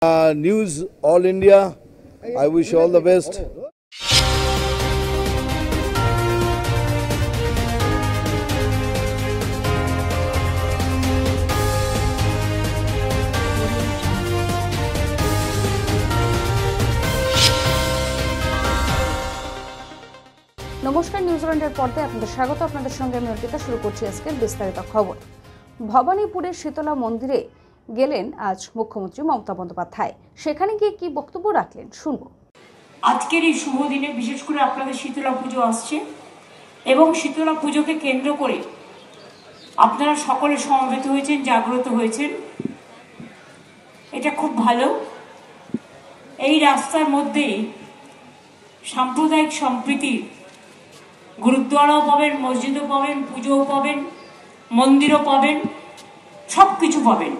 News All India. I wish you all the best. নমস্কার, নিউজিল্যান্ডের পর্দায় আপনাদের স্বাগত। আপনাদের সঙ্গে আমি অর্পিতা। শুরু করছি আজকের বিস্তারিত খবর। ভবানীপুরের শীতলা মন্দিরে গেলেন আজ মুখ্যমন্ত্রী মমতা বন্দ্যোপাধ্যায়। সেখানে গিয়ে কি বক্তব্য রাখলেন শুনব। আজকের এই শুভ দিনে বিশেষ করে আপনাদের শীতলা পুজো আসছে এবং শীতলা পুজোকে কেন্দ্র করে আপনারা সকলে সমবেত হয়েছেন, জাগ্রত হয়েছেন, এটা খুব ভালো। এই রাস্তার মধ্যে সাম্প্রদায়িক সম্প্রীতির গুরুদ্বারাও পাবেন, মসজিদও পাবেন, পুজোও পাবেন, মন্দিরও পাবেন, সব কিছু পাবেন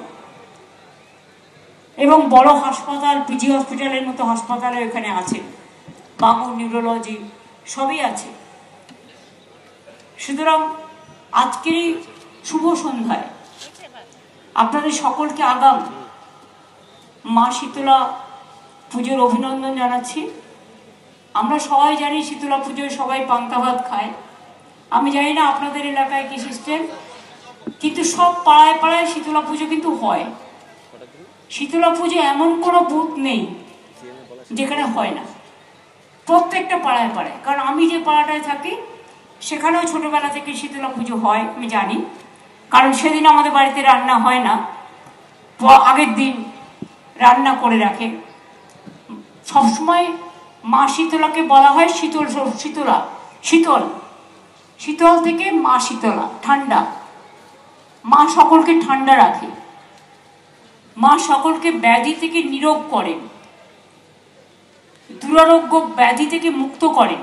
এবং বড় হাসপাতাল, পিজি হসপিটালের মতো হাসপাতালও এখানে আছে, বাঙুর নিউরোলজি সবই আছে। সুতরাং আজকের এই শুভ সন্ধ্যায় আপনাদের সকলকে আগাম মা শীতলা পুজোর অভিনন্দন জানাচ্ছি। আমরা সবাই জানি শীতলা পুজোয় সবাই পান্তা ভাত খায়। আমি জানি না আপনাদের এলাকায় কি সিস্টেম, কিন্তু সব পাড়ায় পাড়ায় শীতলা পুজো কিন্তু হয়। শীতলা পুজো এমন কোনো বুথ নেই যেখানে হয় না, প্রত্যেকটা পাড়ায় পাড়ায়। কারণ আমি যে পাড়াটায় থাকি সেখানেও ছোটবেলা থেকে শীতলা পুজো হয়, আমি জানি। কারণ সেদিন আমাদের বাড়িতে রান্না হয় না, আগের দিন রান্না করে রাখে। সবসময় মা শীতলাকে বলা হয় শীতল শীতলা, শীতল শীতল থেকে মা শীতলা, ঠান্ডা। মা সকলকে ঠান্ডা রাখে, মা সকলকে ব্যাধি থেকে নিরোগ করেন, দুরারোগ্য ব্যাধি থেকে মুক্ত করেন।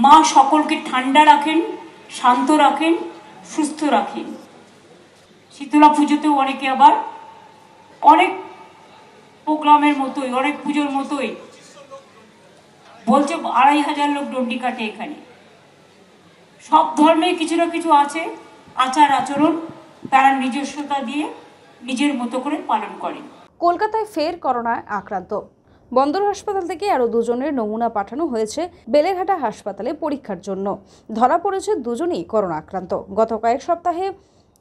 মা সকলকে ঠান্ডা রাখেন, শান্ত রাখেন, সুস্থ রাখেন। শীতলা পুজোতেও অনেকে আবার অনেক প্রোগ্রামের মতোই, অনেক পুজোর মতোই বলছে 2500 লোক ডন্ডি কাটে এখানে। সব ধর্মে কিছু না কিছু আছে, আচার আচরণ তারা নিজস্বতা দিয়ে নিজের মতো করে পালন করেন। কলকাতায় ফের করোনায় আক্রান্ত। বন্দর হাসপাতাল থেকে আরও দুজনের নমুনা পাঠানো হয়েছে বেলেঘাটা হাসপাতালে পরীক্ষার জন্য। ধরা পড়েছে দুজনেই করোনা আক্রান্ত। গত কয়েক সপ্তাহে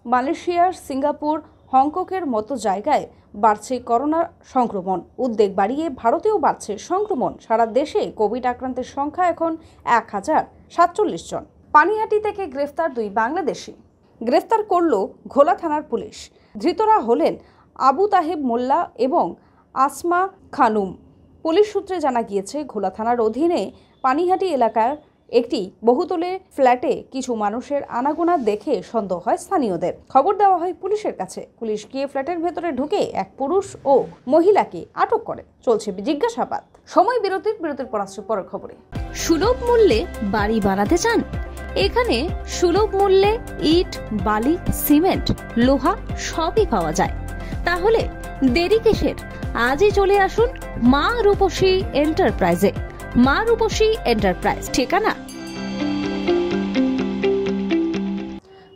মালয়েশিয়ার, সিঙ্গাপুর, হংকংয়ের মতো জায়গায় বাড়ছে করোনার সংক্রমণ। উদ্বেগ বাড়িয়ে ভারতেও বাড়ছে সংক্রমণ। সারা দেশে কোভিড আক্রান্তের সংখ্যা এখন 1047 জন। পানিহাটি থেকে গ্রেফতার 2 বাংলাদেশি। গ্রেফতার করল ঘোলা থানার পুলিশ। ধৃতরা হলেন আবু তাহেব মোল্লা এবং আসমা খানুম। পুলিশ সূত্রে জানা গিয়েছে, ঘোলা থানার অধীনে পানিহাটি এলাকার একটি বহুতলে ফ্ল্যাটে কিছু মানুষের আনাগোনা দেখে সন্দেহ হয় স্থানীয়দের। খবর দেওয়া হয় পুলিশের কাছে। পুলিশ গিয়ে ফ্ল্যাটের ভেতরে ঢুকে এক পুরুষ ও মহিলাকে আটক করে। চলছে জিজ্ঞাসাবাদ। সময় বিরতির পর আসছে পরের খবরে। সুলভ মূল্যে বাড়ি বানাতে চান? এখানে সুলভ মূল্যে ইট, বালি, সিমেন্ট, লোহা সবই পাওয়া যায়। তাহলে দেরি কিসের? আজই চলে আসুন মা রূপসী এন্টারপ্রাইজে। মা রূপসী এন্টারপ্রাইজ, ঠিকানা।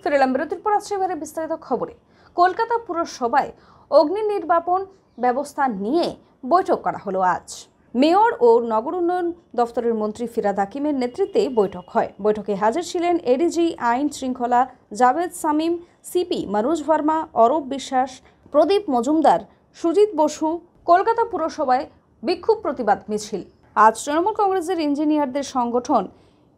ফিরলাম বিরতির পর আসছে এবারে বিস্তারিত খবরে। কলকাতা পুরসভায় অগ্নি নির্বাপন ব্যবস্থা নিয়ে বৈঠক করা হলো আজ। মেয়র ও নগর উন্নয়ন দফতরের মন্ত্রী ফিরহাদ হাকিমের নেতৃত্বে বৈঠক হয়। বৈঠকে হাজির ছিলেন এডিজি আইন শৃঙ্খলা জাভেদ সামিম, সিপি মনোজ ভার্মা, অরূপ বিশ্বাস, প্রদীপ মজুমদার, সুজিত বসু। কলকাতা পুরসভায় বিক্ষোভ প্রতিবাদ মিছিল। আজ তৃণমূল কংগ্রেসের ইঞ্জিনিয়ারদের সংগঠন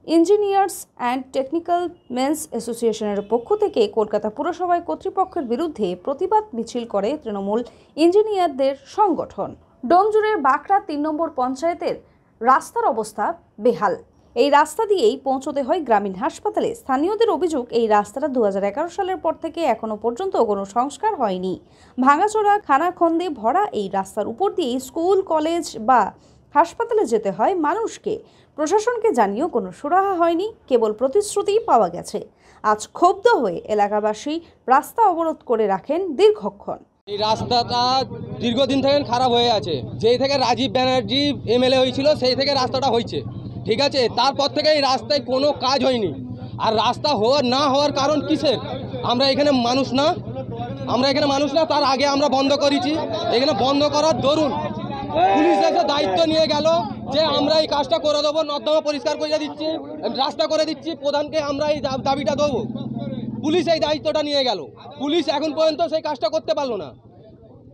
ইঞ্জিনিয়ার্স অ্যান্ড টেকনিক্যাল মেন্স অ্যাসোসিয়েশনের পক্ষ থেকে কলকাতা পুরসভায় কর্তৃপক্ষের বিরুদ্ধে প্রতিবাদ মিছিল করে তৃণমূল ইঞ্জিনিয়ারদের সংগঠন। ডোমজুড়ের বাঁকড়া 3 নম্বর পঞ্চায়েতের রাস্তার অবস্থা বেহাল। এই রাস্তা দিয়েই পৌঁছতে হয় গ্রামীণ হাসপাতালে। স্থানীয়দের অভিযোগ, এই রাস্তাটা 2011 সালের পর থেকে এখনো পর্যন্ত কোনো সংস্কার হয়নি। ভাঙাচোরা, খানাখন্দে ভরা এই রাস্তার উপর দিয়ে স্কুল, কলেজ বা হাসপাতালে যেতে হয় মানুষকে। প্রশাসনকে জানিয়েও কোনো সুরাহা হয়নি, কেবল প্রতিশ্রুতিই পাওয়া গেছে। আজ ক্ষুব্ধ হয়ে এলাকাবাসী রাস্তা অবরোধ করে রাখেন দীর্ঘক্ষণ। এই রাস্তাটা দীর্ঘদিন থেকে খারাপ হয়ে আছে। যেই থেকে রাজীব ব্যানার্জি এমএলএ হয়েছিল সেই থেকে রাস্তাটা হয়েছে, ঠিক আছে। তারপর থেকে এই রাস্তায় কোনো কাজ হয়নি। আর রাস্তা না হওয়ার কারণ কিসের? আমরা এখানে মানুষ না, আমরা এখানে মানুষ না, তার আগে আমরা বন্ধ করেছি। এখানে বন্ধ করার দরুন পুলিশ এসে দায়িত্ব নিয়ে গেল যে আমরা এই কাজটা করে দেবো, নর্দমা পরিষ্কার করে দিচ্ছি, রাস্তা করে দিচ্ছি, প্রধানকে আমরা এই দাবিটা দেবো। পুলিশ এই দায়িত্বটা নিয়ে গেল, পুলিশ এখন পর্যন্ত সেই কাজটা করতে পারলো না।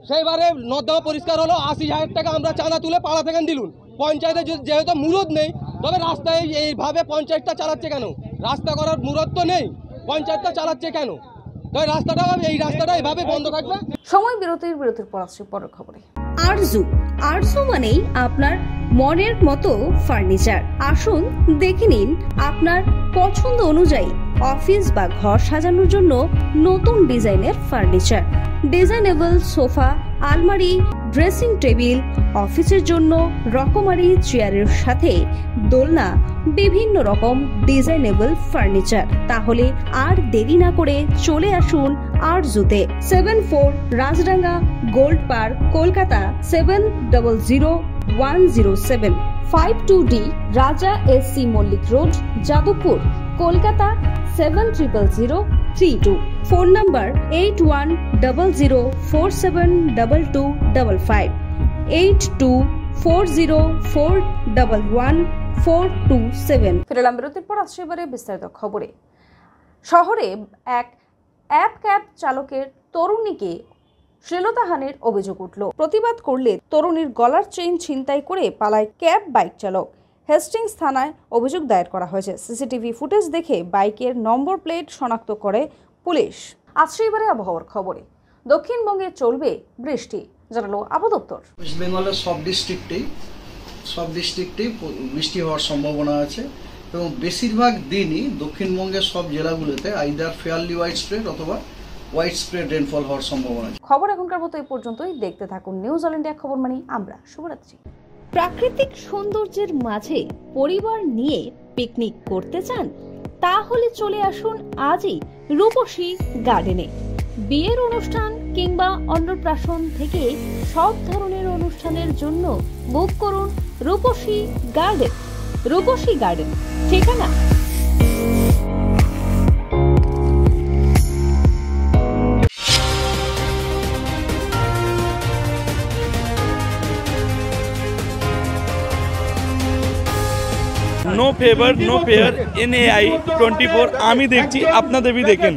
সেইবারে নর্দমা পরিষ্কার হলো, 80,000 টাকা আমরা চাঁদা তুলে পাড়া থেকে দিলুন। পঞ্চায়েতে যেহেতু মুরদ নেই, তবে রাস্তায় এইভাবে পঞ্চায়েতটা চালাচ্ছে কেন? রাস্তা করার মুরদ তো নেই, পঞ্চায়েতটা চালাচ্ছে কেন? তাই এই রাস্তাটা এইভাবে বন্ধ থাকবে। সময় বিরতির পর আসছে পরের খবরে। আরজু মানেই আপনার মনের মতো ফার্নিচার। আসুন দেখে নিন আপনার পছন্দ অনুযায়ী অফিস বা ঘর সাজানোর জন্য নতুন ডিজাইনের ফার্নিচার। ডিজাইনেবল সোফা, আলমারি, ড্রেসিং টেবিল, অফিসের জন্য রকমারি চেয়ারের সাথে দোলনা, বিভিন্ন রকম ডিজাইনেবল ফার্নিচার। তাহলে আর দেরি না করে চলে আসুন আরজুতে। 74 Rajdanga gold park, Kolkata 700107। 52D Raja SC Mullick road, Jadavpur, Kolkata 700032। Phone number 8100472255, 8240411427। ফিরলাম বিরতির পর আসছে এবারে বিস্তারিত খবরে। শহরে এক অ্যাপ ক্যাব চালকের তরুণীকে শ্লীলতাহানির অভিযোগ উঠল। প্রতিবাদ করলে তরুণীর গলার চেইন ছিনতাই করে পালায় ক্যাব বাইক চালক। হেস্টিংস থানায় অভিযোগ দায়ের করা হয়েছে। সিসিটিভি ফুটেজ দেখে বাইকের নম্বর প্লেট শনাক্ত করে পুলিশ। আসছে এবারে আবহাওয়ার খবরে। দক্ষিণবঙ্গে চলবে বৃষ্টি, জানালো আবহাওয়া দপ্তর। ওয়েস্ট বেঙ্গলের সব ডিস্ট্রিক্টেই বৃষ্টি হওয়ার সম্ভাবনা আছে এবং বেশিরভাগ দিনই দক্ষিণবঙ্গের সব জেলাগুলোতে আইদার ফেয়ারলি ওয়াইড স্প্রেড অথবা ওয়াইড স্প্রেড রেনফল হওয়ার সম্ভাবনা আছে। খবর এখনকার মতো এই পর্যন্তই। দেখতে থাকুন নিউজ অল ইন্ডিয়া খবর মানি আমরা। শুভরাত্রি। প্রাকৃতিক সৌন্দর্যের মাঝে পরিবার নিয়ে পিকনিক করতে চান? তাহলে চলে আসুন আজই রূপসী গার্ডেনে। বিয়ের অনুষ্ঠান কিংবা অন্নপ্রাশন থেকে সব ধরনের অনুষ্ঠানের জন্য বুক করুন রূপসী গার্ডেন। রূপসী গার্ডেন ঠিকানা no favour no fear NAI 24। আমি দেখছি, আপনাদের দেখেন।